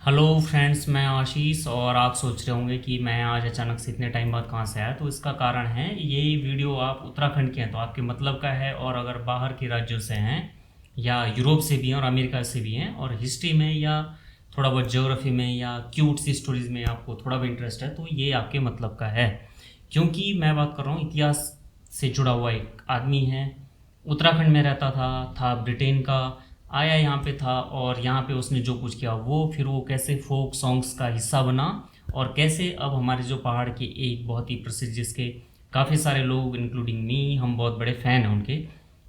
Hello friends, मैं आशीष। और आप सोच रहे होंगे कि मैं आज अचानक से इतने टाइम बाद कहाँ से आया। तो इसका कारण है, ये वीडियो आप उत्तराखंड के हैं तो आपके मतलब का है, और अगर बाहर के राज्यों से हैं या यूरोप से भी हैं और अमेरिका से भी हैं और हिस्ट्री में या थोड़ा बहुत ज्योग्राफी में या क्यूट सी स्टोरीज़ में आपको थोड़ा भी इंटरेस्ट है तो ये आपके मतलब का है। क्योंकि मैं बात कर रहा हूँ इतिहास से जुड़ा हुआ एक आदमी है। उत्तराखंड में रहता था ब्रिटेन का, आया यहाँ पे था और यहाँ पे उसने जो कुछ किया वो कैसे फोक सॉन्ग्स का हिस्सा बना, और कैसे अब हमारे जो पहाड़ के एक बहुत ही प्रसिद्ध, जिसके काफ़ी सारे लोग इंक्लूडिंग मी, हम बहुत बड़े फ़ैन हैं उनके,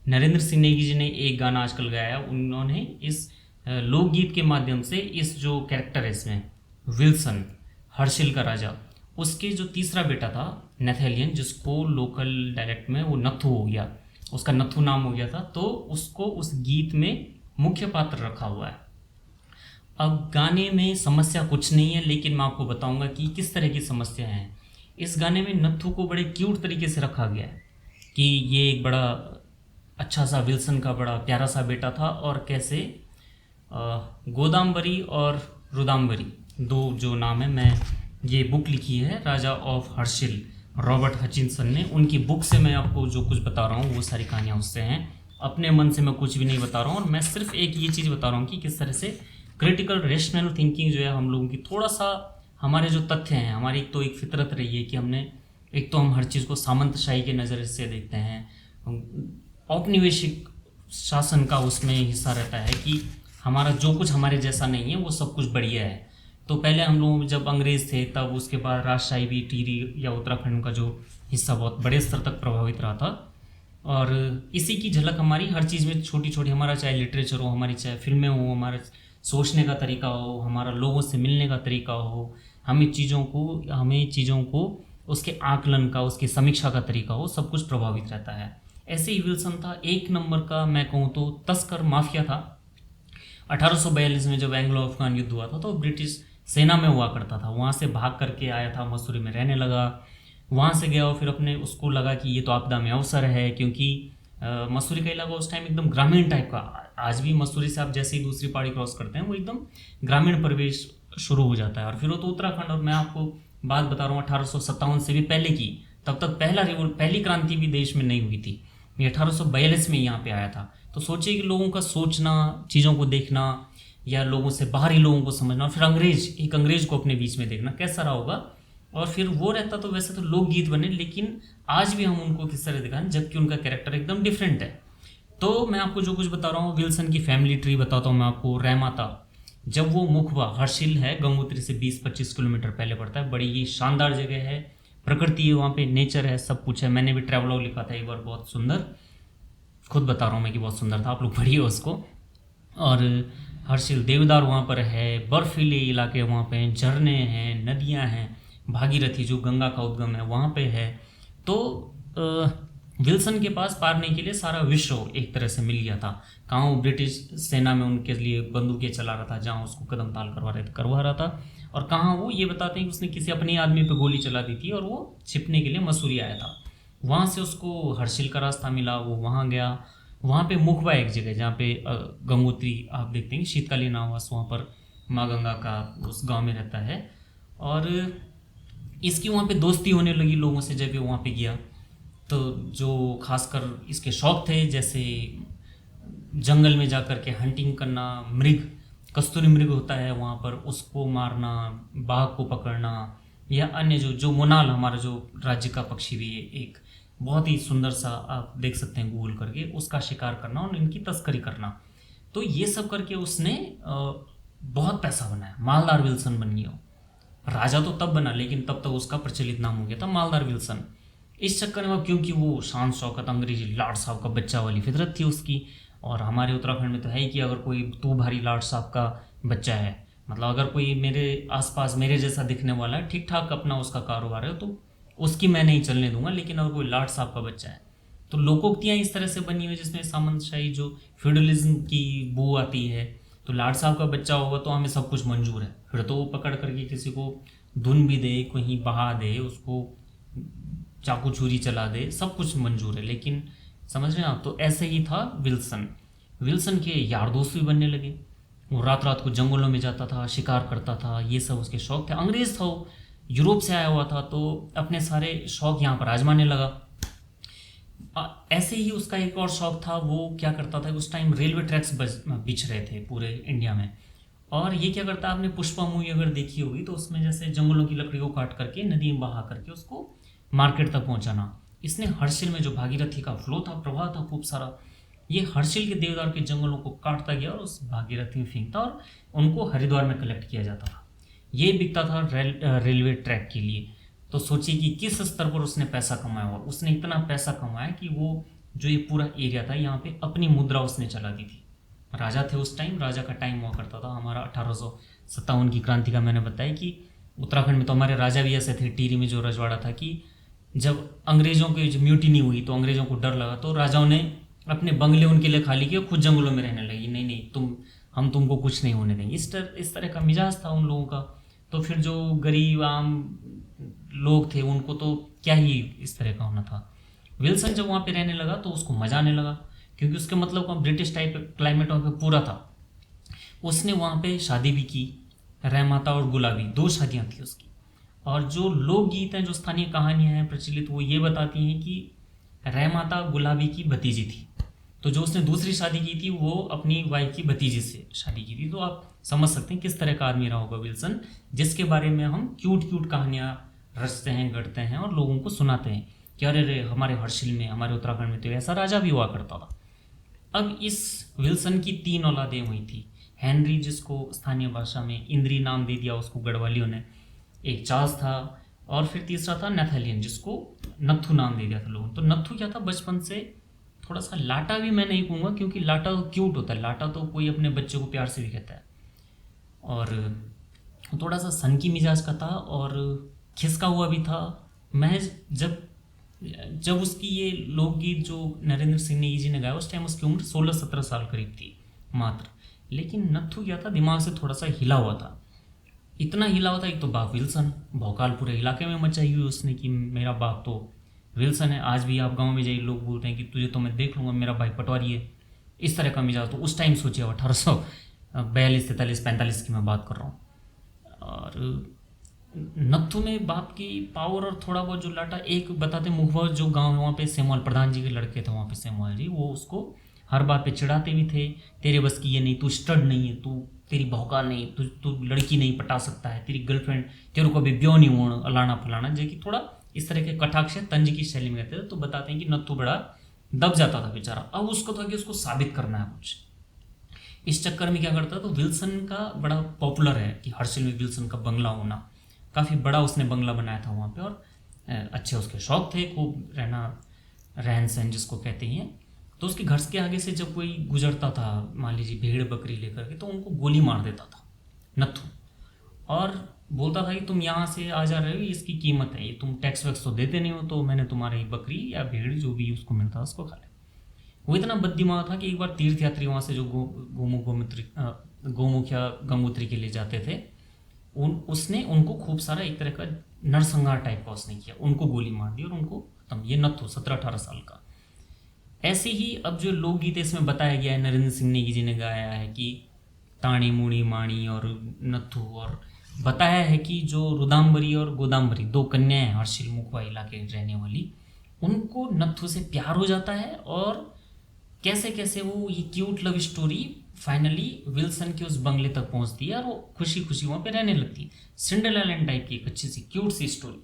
नरेंद्र सिंह नेगी जी ने एक गाना आजकल गाया। उन्होंने इस लोकगीत के माध्यम से इस जो कैरेक्टर है इसमें, विल्सन, हर्षिल का राजा, उसके जो तीसरा बेटा था नेथेलियन, जिसको लोकल डायलेक्ट में वो नथु हो गया, उसका नथु नाम हो गया था, तो उसको उस गीत में मुख्य पात्र रखा हुआ है। अब गाने में समस्या कुछ नहीं है, लेकिन मैं आपको बताऊंगा कि किस तरह की समस्या है। इस गाने में नत्थू को बड़े क्यूट तरीके से रखा गया है कि ये एक बड़ा अच्छा सा, विल्सन का बड़ा प्यारा सा बेटा था, और कैसे गोदाम्बरी और रुदाम्बरी, दो जो नाम है, मैं ये बुक लिखी है राजा ऑफ हर्षिल, रॉबर्ट हचिनसन ने, उनकी बुक से मैं आपको जो कुछ बता रहा हूँ वो सारी कहानियाँ उससे हैं। अपने मन से मैं कुछ भी नहीं बता रहा हूँ, और मैं सिर्फ एक ये चीज़ बता रहा हूँ कि किस तरह से क्रिटिकल रेशनल थिंकिंग जो है हम लोगों की, थोड़ा सा हमारे जो तथ्य हैं, हमारी एक फितरत रही है कि हमने, एक तो हम हर चीज़ को सामंतशाही के नज़र से देखते हैं, औपनिवेशिक शासन का उसमें हिस्सा रहता है कि हमारा जो कुछ हमारे जैसा नहीं है वो सब कुछ बढ़िया है। तो पहले हम लोग जब अंग्रेज़ थे तब, उसके बाद राजशाही भी टिहरी या उत्तराखंड का जो हिस्सा बहुत बड़े स्तर तक प्रभावित रहा था, और इसी की झलक हमारी हर चीज़ में छोटी छोटी, हमारा चाहे लिटरेचर हो, हमारी चाहे फिल्में हो, हमारा सोचने का तरीका हो, हमारा लोगों से मिलने का तरीका हो, हमें चीज़ों को उसके आकलन का, उसकी समीक्षा का तरीका हो, सब कुछ प्रभावित रहता है। ऐसे ही विल्सन था, एक नंबर का मैं कहूँ तो तस्कर माफिया था। 1842 में जब एंग्लो अफगान युद्ध हुआ था तो ब्रिटिश सेना में हुआ करता था, वहाँ से भाग करके आया था, मसूरी में रहने लगा, वहाँ से गया और फिर अपने उसको लगा कि ये तो आपदा में अवसर है, क्योंकि मसूरी का इलाका उस टाइम एकदम ग्रामीण टाइप का। आज भी मसूरी से आप जैसे ही दूसरी पहाड़ी क्रॉस करते हैं वो एकदम ग्रामीण परिवेश शुरू हो जाता है। और फिर वो तो उत्तराखंड, और मैं आपको बात बता रहा हूँ 1857 से भी पहले की, तब तक पहली क्रांति भी देश में नहीं हुई थी, ये 1842 में यहाँ पे आया था। तो सोचिए कि लोगों का सोचना, चीज़ों को देखना, या लोगों से बाहरी लोगों को समझना, और फिर एक अंग्रेज को अपने बीच में देखना कैसा रहा होगा। और फिर वो रहता तो वैसे तो लोकगीत बने, लेकिन आज भी हम उनको किस तरह दिखाएं जबकि उनका कैरेक्टर एकदम डिफरेंट है। तो मैं आपको जो कुछ बता रहा हूँ, विल्सन की फैमिली ट्री बताता हूँ मैं आपको। रहमाता, जब वो मुखबा, हर्षिल है, गंगोत्री से 20-25 किलोमीटर पहले पड़ता है, बड़ी ही शानदार जगह है, प्रकृति है वहाँ पे, नेचर है, सब कुछ है। मैंने भी ट्रैवलॉग लिखा था एक बार, बहुत सुंदर, खुद बता रहा हूँ मैं कि बहुत सुंदर था, आप लोग पढ़िए उसको। और हर्षिल देवदार वहाँ पर है, बर्फीले इलाके वहाँ पे, झरने हैं, नदियाँ हैं, भागीरथी जो गंगा का उद्गम है वहाँ पे है। तो विल्सन के पास पारने के लिए सारा विश्व एक तरह से मिल गया था। कहाँ वो ब्रिटिश सेना में उनके लिए बंदूकें चला रहा था, जहाँ उसको कदम ताल करवा रहा था, और कहाँ वो ये बताते हैं कि उसने किसी अपने आदमी पे गोली चला दी थी और वो छिपने के लिए मसूरी आया था। वहाँ से उसको हर्षिल का रास्ता मिला, वो वहाँ गया। वहाँ पे मुखबा एक जगह जहाँ पे गंगोत्री आप देखते हैं, शीतकालीन आवास, वहाँ पर माँ गंगा का उस गांव में रहता है। और इसकी वहाँ पे दोस्ती होने लगी लोगों से जब ये वहाँ पे गया। तो जो खासकर इसके शौक थे, जैसे जंगल में जा कर के हंटिंग करना, मृग, कस्तूरी मृग होता है वहाँ पर, उसको मारना, बाघ को पकड़ना, या अन्य जो जो मोनाल, हमारा जो राज्य का पक्षी भी है, एक बहुत ही सुंदर सा, आप देख सकते हैं गूगल करके, उसका शिकार करना और इनकी तस्करी करना। तो ये सब करके उसने बहुत पैसा बनाया, मालदार विल्सन बन गया। राजा तो तब बना, लेकिन तब तक उसका प्रचलित नाम हो गया था मालदार विल्सन। इस चक्कर में, क्योंकि वो शान शौकत अंग्रेजी लाट साहब का बच्चा वाली फितरत थी उसकी, और हमारे उत्तराखंड में तो है ही कि अगर कोई तू भारी लाट साहब का बच्चा है, मतलब अगर कोई मेरे आसपास मेरे जैसा दिखने वाला है, ठीक ठाक अपना उसका कारोबार है, तो उसकी मैं नहीं चलने दूंगा। लेकिन अगर कोई लाट साहब का बच्चा है, तो लोकोक्तियाँ इस तरह से बनी हुई जिसमें सामंतशाही जो फ्यूडलिज्म की बू आती है, तो लाट साहब का बच्चा होगा तो हमें सब कुछ मंजूर है, फिर तो वो पकड़ करके किसी को धुन भी दे, कहीं बहा दे, उसको चाकू छुरी चला दे, सब कुछ मंजूर है। लेकिन समझ रहे हैं आप, तो ऐसे ही था विल्सन। विल्सन के यार दोस्त भी बनने लगे, वो रात रात को जंगलों में जाता था, शिकार करता था, ये सब उसके शौक थे। अंग्रेज था वो, यूरोप से आया हुआ था, तो अपने सारे शौक यहाँ पर आजमाने लगा। ऐसे ही उसका एक और शौक था, वो क्या करता था, उस टाइम रेलवे ट्रैक्स बिछ रहे थे पूरे इंडिया में। और ये क्या करता, आपने पुष्पा मूवी अगर देखी होगी तो उसमें जैसे जंगलों की लकड़ी को काट करके नदी में बहा करके उसको मार्केट तक पहुंचाना, इसने हर्षिल में जो भागीरथी का फ्लो था, प्रवाह था खूब सारा, ये हर्षिल के देवदार के जंगलों को काटता गया और उस भागीरथी में फेंकता और उनको हरिद्वार में कलेक्ट किया जाता था। ये बिकता था रेलवे ट्रैक के लिए। तो सोचिए कि किस स्तर पर उसने पैसा कमाया, और उसने इतना पैसा कमाया कि वो जो ये पूरा एरिया था यहाँ पे अपनी मुद्रा उसने चला दी थी। राजा थे उस टाइम, राजा का टाइम हुआ करता था। हमारा 1857 की क्रांति का मैंने बताया कि उत्तराखंड में तो हमारे राजा भी ऐसे थे, टीरी में जो रजवाड़ा था, कि जब अंग्रेजों की जो म्यूटिनी हुई तो अंग्रेजों को डर लगा, तो राजाओं ने अपने बंगले उनके लिए खाली किए, खुद जंगलों में रहने लगी। नहीं नहीं, हम तुमको कुछ नहीं होने देंगे। इस तरह का मिजाज था उन लोगों का। तो फिर जो गरीब आम लोग थे उनको तो क्या ही इस तरह का होना था। विल्सन जब वहाँ पे रहने लगा तो उसको मजा आने लगा, क्योंकि उसके मतलब का ब्रिटिश टाइप क्लाइमेट वहाँ पे पूरा था। उसने वहाँ पे शादी भी की, रहमाता और गुलाबी, 2 शादियाँ थी उसकी। और जो लोकगीत हैं, जो स्थानीय कहानियाँ हैं प्रचलित, वो ये बताती हैं कि रहमाता गुलाबी की भतीजी थी। तो जो उसने दूसरी शादी की थी वो अपनी वाइफ की भतीजी से शादी की थी। तो आप समझ सकते हैं किस तरह का आदमी रहा होगा विल्सन, जिसके बारे में हम क्यूट क्यूट कहानियाँ रचते हैं, गढ़ते हैं और लोगों को सुनाते हैं कि अरे रे, हमारे हर्षिल में, हमारे उत्तराखंड में तो ऐसा राजा भी हुआ करता था। अब इस विल्सन की 3 औलादें हुई थी। हेनरी, जिसको स्थानीय भाषा में इंद्री नाम दे दिया उसको गढ़वालियों ने, एक चार्ल्स था, और फिर तीसरा था नेथेलियन, जिसको नत्थू नाम दे दिया था लोगों ने। तो नत्थू क्या था, बचपन से थोड़ा सा लाटा भी मैं नहीं कहूँगा, क्योंकि लाटा तो क्यूट होता है, लाटा तो कोई अपने बच्चे को प्यार से भी कहता है, और थोड़ा सा सन की मिजाज का था और खिसका हुआ भी था। महज जब उसकी ये लोकगीत जो नरेंद्र सिंह नेगी जी ने गाया, उस टाइम उसकी उम्र 16-17 साल करीब थी मात्र। लेकिन नत्थू क्या था, दिमाग से थोड़ा सा हिला हुआ था। इतना हिला हुआ था, एक तो बाप विल्सन, भौकाल पूरे इलाके में मचाई हुई उसने कि मेरा बाप तो विल्सन है। आज भी आप गांव में जाइए, लोग बोलते हैं कि तुझे तो मैं देख लूँगा, मेरा भाई पटवारी है। इस तरह का मिजाज तो उस टाइम सोचिए, 1842, 43, 45 की मैं बात कर रहा हूँ। और नत्थू में बाप की पावर और थोड़ा बहुत जो लाटा, एक बताते मुखबा जो गांव है वहाँ पे सेमवाल प्रधान जी के लड़के थे वहाँ पे, सेमवाल जी, वो उसको हर बात पे चिढ़ाते भी थे, तेरे बस की ये नहीं, तू स्टड नहीं है, तू तेरी भौकाल नहीं, तू लड़की नहीं पटा सकता है, तेरी गर्लफ्रेंड तेरे को अभी ब्यो नहीं होना, अलाना फलाना, जो कि थोड़ा इस तरह के कटाक्ष तंज की शैली में कहते थे। तो बताते हैं कि नत्थू बड़ा दब जाता था बेचारा। अब उसको था कि उसको साबित करना है कुछ। इस चक्कर में क्या करता, तो विल्सन का बड़ा पॉपुलर है कि हर्षिल में विल्सन का बंगला होना, काफ़ी बड़ा उसने बंगला बनाया था वहाँ पे, और अच्छे उसके शौक थे, खूब रहना, रहन सहन जिसको कहते हैं। तो उसके घर के आगे से जब कोई गुजरता था, मान लीजिए भेड़ बकरी लेकर के, तो उनको गोली मार देता था नत्थू, और बोलता था कि तुम यहाँ से आ जा रहे हो, इसकी कीमत है ये, तुम टैक्स वैक्स तो देते नहीं हो, तो मैंने तुम्हारी बकरी या भेड़ जो भी उसको मिलता है उसको खा लिया। वो इतना बददिमाग था कि एक बार तीर्थयात्री वहाँ से जो गोमुख या गंगोत्री के लिए जाते थे, उसने उनको खूब सारा एक तरह का नरसंहार टाइप का उसने किया, उनको गोली मार दी और उनको खत्म। ये नत्थू 17-18 साल का। ऐसे ही अब जो लोकगीत इसमें बताया गया है, नरेंद्र सिंह नेगी जी ने गाया है कि ताणी मुणी माणी और नत्थू, और बताया है कि जो रुदाम्बरी और गोदाम्बरी 2 कन्याएं हैं हर्षिल मुखवा इलाके रहने वाली, उनको नत्थू से प्यार हो जाता है, और कैसे कैसे वो ये cute love story finally Wilson के उस बंगले तक पहुंचती है और वो खुशी खुशी वहाँ पे रहने लगती है। सिंड्रेला टाइप की एक अच्छी सी क्यूट सी स्टोरी,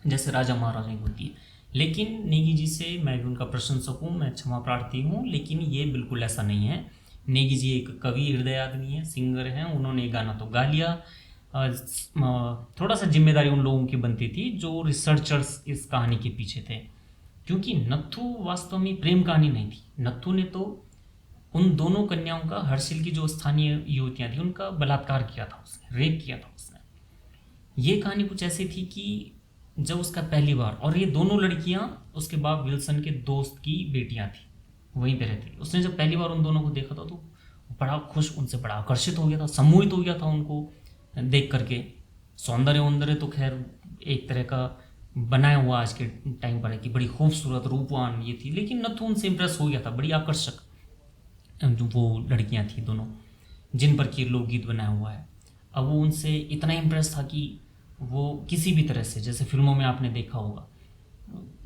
जैसे राजा महाराजा की होती है। लेकिन नेगी जी से मैं भी उनका प्रशंसक हूँ, मैं क्षमा प्रार्थी हूँ, लेकिन ये बिल्कुल ऐसा नहीं है। नेगी जी एक कवि हृदय आदमी है, सिंगर हैं, उन्होंने गाना तो गा लिया। थोड़ा सा जिम्मेदारी उन लोगों की बनती थी जो रिसर्चर्स इस कहानी के पीछे थे, क्योंकि नत्थू वास्तव में प्रेम कहानी नहीं थी। नत्थू ने तो उन दोनों कन्याओं का, हर्षिल की जो स्थानीय युवतियां थी उनका बलात्कार किया था उसने, रेप किया था उसने। ये कहानी कुछ ऐसी थी कि जब उसका पहली बार, और ये दोनों लड़कियां उसके बाप विल्सन के दोस्त की बेटियां थी, वहीं पे रहती थी। उसने जब पहली बार उन दोनों को देखा था तो बड़ा खुश, उनसे बड़ा आकर्षित हो गया था, सम्मोहित हो गया था उनको देख करके। सौंदर्य वौंदर्य तो खैर एक तरह का बनाया हुआ आज के टाइम पर है कि बड़ी खूबसूरत रूपवान ये थी, लेकिन नत्थू उनसे इम्प्रेस हो गया था, बड़ी आकर्षक जो वो लड़कियां थी दोनों। जिन पर कि लोकगीत बनाया हुआ है। अब वो उनसे इतना इम्प्रेस था कि वो किसी भी तरह से, जैसे फिल्मों में आपने देखा होगा,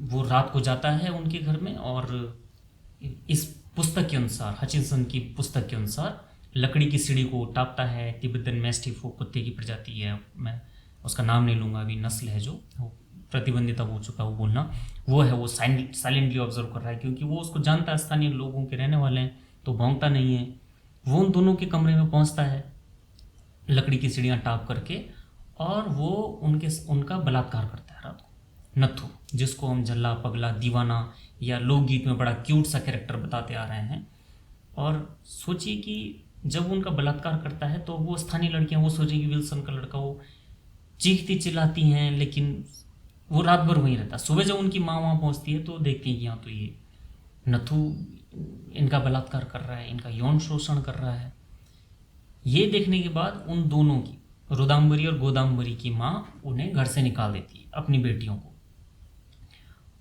वो रात को जाता है उनके घर में और इस पुस्तक के अनुसार, हचिनसन की पुस्तक के अनुसार लकड़ी की सीढ़ी को टापता है। तिब्बतन मैस्टिफ वो कुत्ते की प्रजाति है, मैं उसका नाम नहीं लूँगा अभी, नस्ल है जो वो प्रतिबंधित हो चुका वो बोलना, वो है, वो साइलेंटली ऑब्जर्व कर रहा है क्योंकि वो उसको जानता है स्थानीय लोगों के रहने वाले हैं, तो भौंकता नहीं है। वो उन दोनों के कमरे में पहुंचता है लकड़ी की सीढ़ियाँ टाप करके, और वो उनका बलात्कार करता है रात को। नत्थू, जिसको हम झल्ला पगला दीवाना या लोकगीत में बड़ा क्यूट सा कैरेक्टर बताते आ रहे हैं। और सोचिए कि जब उनका बलात्कार करता है तो वो स्थानीय लड़कियां वो सोचें कि विल्सन का लड़का, वो चीखती चिल्लाती हैं, लेकिन वो रात भर वहीं रहता। सुबह जब उनकी माँ वहाँ पहुँचती है तो देखती हैं कि हाँ, तो ये नथु इनका बलात्कार कर रहा है, इनका यौन शोषण कर रहा है। ये देखने के बाद उन दोनों की, रुदाम्बरी और गोदाम्बरी की माँ उन्हें घर से निकाल देती है, अपनी बेटियों को,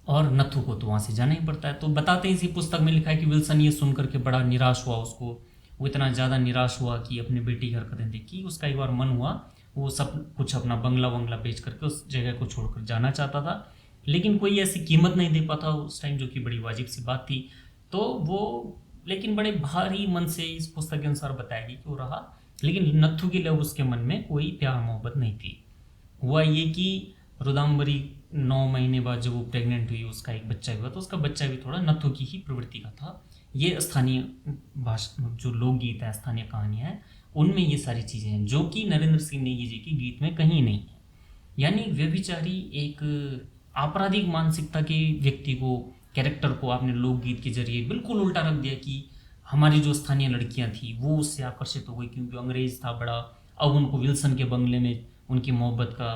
और नथु को तो वहाँ से जाना ही पड़ता है। तो बताते हैं, इसी पुस्तक में लिखा है कि विल्सन ये सुनकर के बड़ा निराश हुआ, उसको वो इतना ज़्यादा निराश हुआ कि अपनी बेटी की हरकतें देखी, उसका एक बार मन हुआ वो सब कुछ अपना बंगला वंगला बेच करके उस जगह को छोड़कर जाना चाहता था, लेकिन कोई ऐसी कीमत नहीं दे पाता उस टाइम, जो कि बड़ी वाजिब सी बात थी। तो वो, लेकिन बड़े भारी मन से इस पुस्तक के अनुसार बताएगी कि वो रहा, लेकिन नत्थु के लिए उसके मन में कोई प्यार मोहब्बत नहीं थी। हुआ ये कि रुदाम्बरी 9 महीने बाद जब वो प्रेग्नेंट हुई, उसका एक बच्चा हुआ, तो उसका बच्चा भी थोड़ा नत्थु की ही प्रवृत्ति का था। ये स्थानीय भाषा, जो लोकगीत है, स्थानीय कहानियाँ हैं, उनमें ये सारी चीज़ें हैं जो कि नरेंद्र सिंह नेगी जी के गीत में कहीं नहीं है। यानी व्यभिचारी एक आपराधिक मानसिकता के व्यक्ति को, कैरेक्टर को आपने लोकगीत के जरिए बिल्कुल उल्टा रख दिया कि हमारी जो स्थानीय लड़कियां थी वो उससे आकर्षित हो गई क्योंकि अंग्रेज था बड़ा, अब उनको विल्सन के बंगले में उनकी मोहब्बत का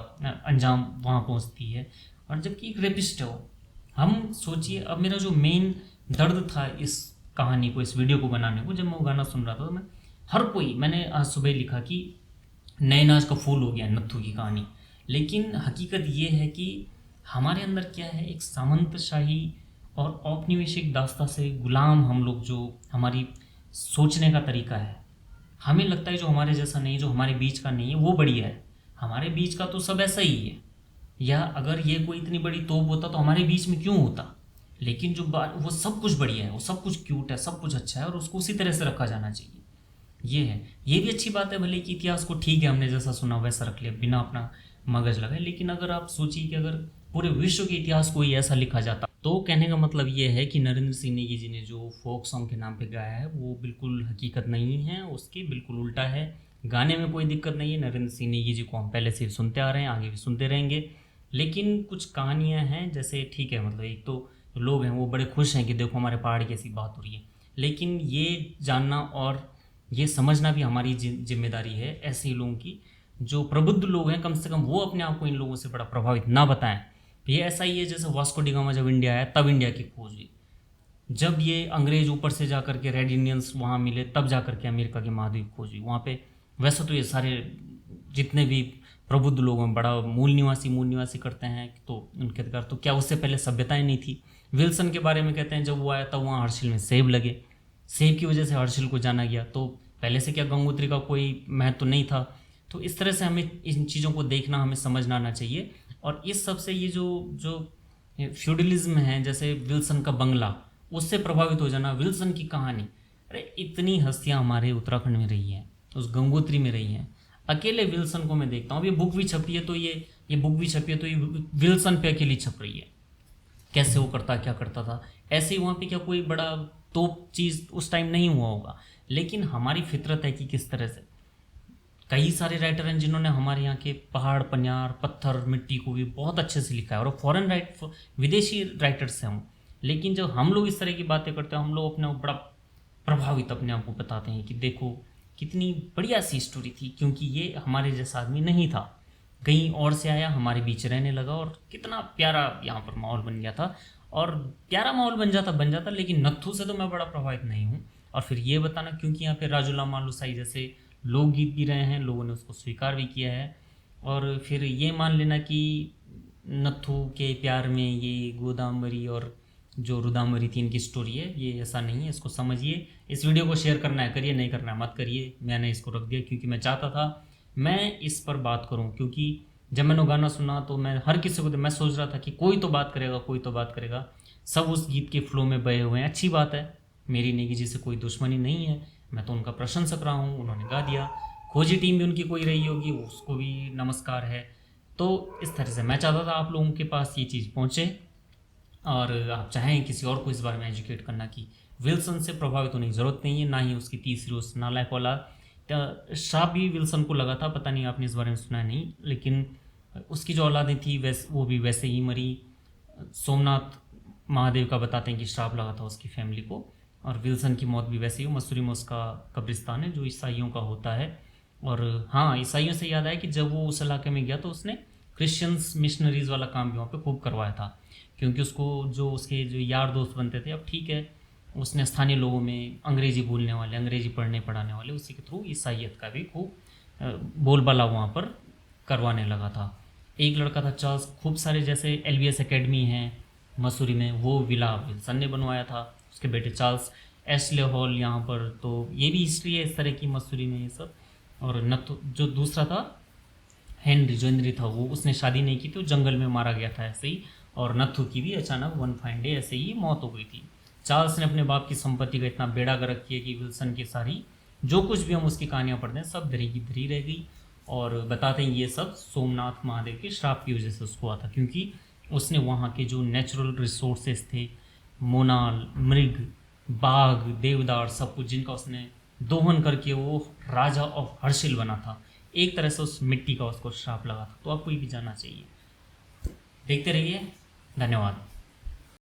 अंजाम वहाँ पहुँचती है, और जबकि एक रेपिस्ट है वो। हम सोचिए, अब मेरा जो मेन दर्द था इस कहानी को, इस वीडियो को बनाने को, जब मैं वो गाना सुन रहा था तो मैंने आज सुबह लिखा कि नए नाच का फूल हो गया नत्थु की कहानी। लेकिन हकीकत ये है कि हमारे अंदर क्या है, एक सामंतशाही और औपनिवेशिक दास्ता से गुलाम हम लोग, जो हमारी सोचने का तरीका है, हमें लगता है जो हमारे जैसा नहीं, जो हमारे बीच का नहीं है वो बढ़िया है, हमारे बीच का तो सब ऐसा ही है, या अगर ये कोई इतनी बड़ी तोप होता तो हमारे बीच में क्यों होता। लेकिन जो बात, वो सब कुछ बढ़िया है, वो सब कुछ क्यूट है, सब कुछ अच्छा है, और उसको उसी तरह से रखा जाना चाहिए। ये है, ये भी अच्छी बात है भले कि इतिहास को ठीक है हमने जैसा सुना वैसा रख लिया बिना अपना मगज लगाए। लेकिन अगर आप सोचिए कि अगर पूरे विश्व के इतिहास को ही ऐसा लिखा जाता, तो कहने का मतलब ये है कि नरेंद्र सिंह नेगी जी ने जो फोक सॉन्ग के नाम पे गाया है वो बिल्कुल हकीकत नहीं है, उसकी बिल्कुल उल्टा है। गाने में कोई दिक्कत नहीं है, नरेंद्र सिंह नेगी जी को हम पहले से सुनते आ रहे हैं, आगे भी सुनते रहेंगे। लेकिन कुछ कहानियाँ हैं, जैसे ठीक है, मतलब एक तो लोग हैं वो बड़े खुश हैं कि देखो हमारे पहाड़ की ऐसी बात हो रही है, लेकिन ये जानना और ये समझना भी हमारी जिम्मेदारी है ऐसे ही लोगों की, जो प्रबुद्ध लोग हैं, कम से कम वो अपने आप को इन लोगों से बड़ा प्रभावित ना बताएं। ये ऐसा ही है जैसे वास्को डी गामा जब इंडिया आया तब इंडिया की खोज हुई, जब ये अंग्रेज ऊपर से जा करके रेड इंडियंस वहाँ मिले तब जा करके अमेरिका की महाद्वीप खोज हुई। वहाँ पे वैसे तो ये सारे जितने भी प्रबुद्ध लोग हैं बड़ा मूल निवासी करते हैं, तो उनके अधिकार, तो क्या उससे पहले सभ्यताएं नहीं थी। विल्सन के बारे में कहते हैं जब वो आया तब वहाँ हर्षिल में सेब लगे, सेब की वजह से हर्षिल को जाना गया, तो पहले से क्या गंगोत्री का कोई महत्व नहीं था। तो इस तरह से हमें इन चीज़ों को देखना, हमें समझना आना चाहिए। और इस सब से ये जो फ्यूडलिज्म है, जैसे विल्सन का बंगला, उससे प्रभावित हो जाना, विल्सन की कहानी, अरे इतनी हस्तियाँ हमारे उत्तराखंड में रही हैं, उस गंगोत्री में रही हैं। अकेले विल्सन को मैं देखता हूँ, ये बुक भी छपी है तो ये बुक भी छपी है तो ये विल्सन पे अकेली छप रही है, कैसे वो करता क्या करता था। ऐसे ही वहाँ पे क्या कोई बड़ा तोप चीज़ उस टाइम नहीं हुआ होगा, लेकिन हमारी फितरत है कि किस तरह से कई सारे राइटर हैं जिन्होंने हमारे यहाँ के पहाड़, पनियार, पत्थर, मिट्टी को भी बहुत अच्छे से लिखा है, और फॉरेन विदेशी राइटर्स हैं हम। लेकिन जब हम लोग इस तरह की बातें करते हैं, हम लोग अपने बड़ा प्रभावित अपने आप को बताते हैं कि देखो कितनी बढ़िया सी स्टोरी थी, क्योंकि ये हमारे जैसा आदमी नहीं था, कहीं और से आया, हमारे बीच रहने लगा, और कितना प्यारा यहाँ पर माहौल बन गया था। और प्यारा माहौल बन जाता, लेकिन नत्थु से तो मैं बड़ा प्रभावित नहीं हूँ। और फिर ये बताना, क्योंकि यहाँ पे राजूला मालुसाई जैसे लोकगीत भी रहे हैं, लोगों ने उसको स्वीकार भी किया है, और फिर ये मान लेना कि नत्थु के प्यार में ये गोदाम्बरी और जो रुदामरी थी इनकी स्टोरी है, ये ऐसा नहीं है, इसको समझिए। इस वीडियो को शेयर करना है करिए, नहीं करना है मत करिए। मैंने इसको रख दिया क्योंकि मैं चाहता था मैं इस पर बात करूं, क्योंकि जब मैंने गाना सुना तो मैं हर किसी को, मैं सोच रहा था कि कोई तो बात करेगा, कोई तो बात करेगा। सब उस गीत के फ्लो में बहे हुए हैं, अच्छी बात है, मेरी नेगी जी से कोई दुश्मनी नहीं है, मैं तो उनका प्रशंसक रहा हूँ, उन्होंने गा दिया। खोजी टीम भी उनकी कोई रही होगी, उसको भी नमस्कार है। तो इस तरह से मैं चाहता था आप लोगों के पास ये चीज़ पहुँचे, और आप चाहें किसी और को इस बारे में एजुकेट करना कि विल्सन से प्रभावित होने की ज़रूरत नहीं है, ना ही उसकी तीसरी उस नालायक औलाद। श्राप भी विल्सन को लगा था, पता नहीं आपने इस बारे में सुना नहीं, लेकिन उसकी जो औलादें थी वो भी वैसे ही मरी। सोमनाथ महादेव का बताते हैं कि श्राप लगा था उसकी फैमिली को, और विल्सन की मौत भी वैसे ही। मसूरी में उसका कब्रिस्तान है जो ईसाइयों का होता है। और हाँ, ईसाइयों से याद आया कि जब वो उस इलाके में गया तो उसने क्रिश्चियंस मिशनरीज़ वाला काम भी वहाँ पे खूब करवाया था, क्योंकि उसको जो उसके जो यार दोस्त बनते थे, अब ठीक है, उसने स्थानीय लोगों में अंग्रेज़ी बोलने वाले, अंग्रेज़ी पढ़ने पढ़ाने वाले, उसी के थ्रू ईसाइयत का भी खूब बोलबाला वहाँ पर करवाने लगा था। एक लड़का था चार्ल्स, खूब सारे जैसे एलबीएस एकेडमी हैं मसूरी में, वो विला विल्सन ने बनवाया था, उसके बेटे चार्ल्स एशले हॉल यहाँ पर। तो ये भी हिस्ट्री है इस तरह की मसूरी में ये सब। और नथु जो दूसरा था हेनरी, जो हेनरी था, वो उसने शादी नहीं की थी, वो जंगल में मारा गया था ऐसे ही। और नथु की भी अचानक वन फाइन डे ऐसे ही मौत हो गई थी। चार्ल्स ने अपने बाप की संपत्ति का इतना बेड़ा गर्क किया कि विल्सन की सारी जो कुछ भी हम उसकी कहानियाँ पढ़ते हैं सब धरी की धरी रह गई। और बताते हैं ये सब सोमनाथ महादेव के श्राप की वजह से उसको हुआ था, क्योंकि उसने वहाँ के जो नेचुरल रिसोर्सेज थे, मोनाल, मृग, बाघ, देवदार, सब कुछ जिनका उसने दोहन करके वो राजा ऑफ हर्षिल बना था, एक तरह से उस मिट्टी का उसको श्राप लगा था। तो आपको ये भी जानना चाहिए। देखते रहिए, धन्यवाद।